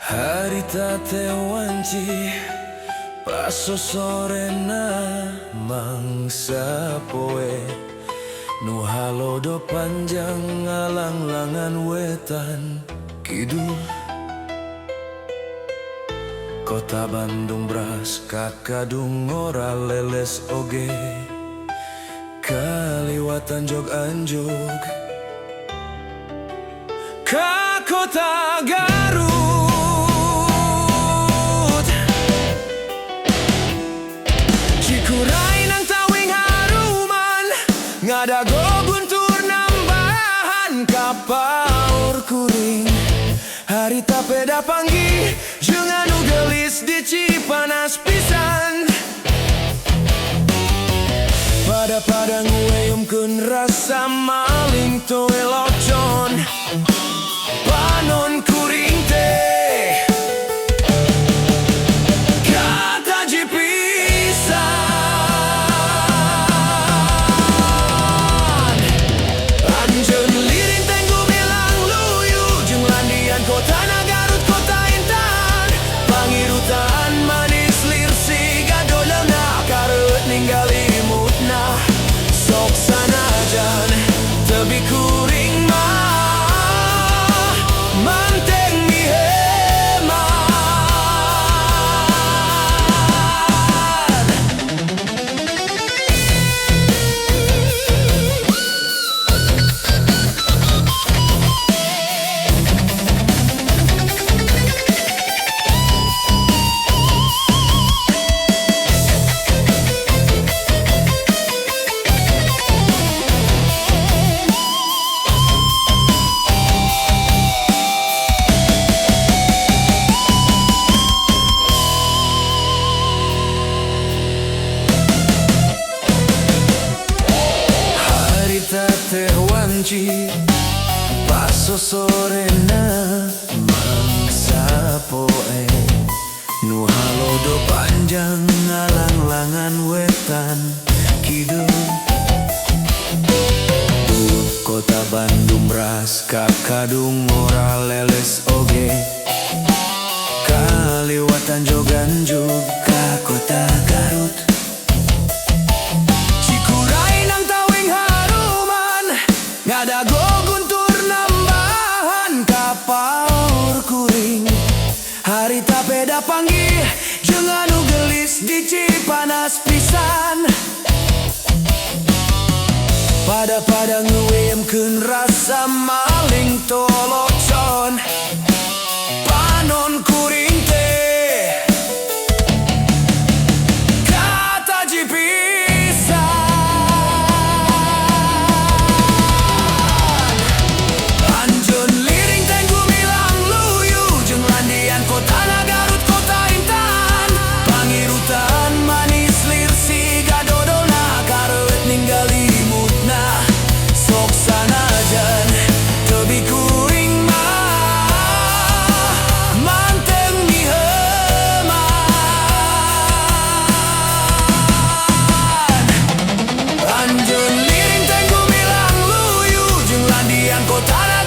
Harita te wanci paso sorena mangsa poe nu halodo panjang ngalang-langan wetan kidul Kota Bandung bras kakadung ora leles oge kaliwatan jog anjog ka kota Garut Cikuray ng tawing haruman ngadago guntur nambahan kapaur kuring harita peda panggi jeung gelis di Cipanas pisan pada ngueumkeun rasa maling toe locon panon kuring teh kata jipisan anjeun lirin tenggu milang luyu jeung landian kota Garut kota Intan pangirutan manis lir siga doleuna kareueut ningali mutna sok sanajan tebi kuring mah manteng mi hemat teh wanci paso sorena mangsa poe nu halodo panjang ngalang-langan wetan kidul Kota Bandung bras kakadung ora leles oge kaliwatan joganjug ka kota Garut ngadago guntur nambahan kapaur kuring harita peda panggih jeung gelis di Cipanas pisan pada ngueumkeun rasa maling tolocon panon kuring teh kata jipisan Kota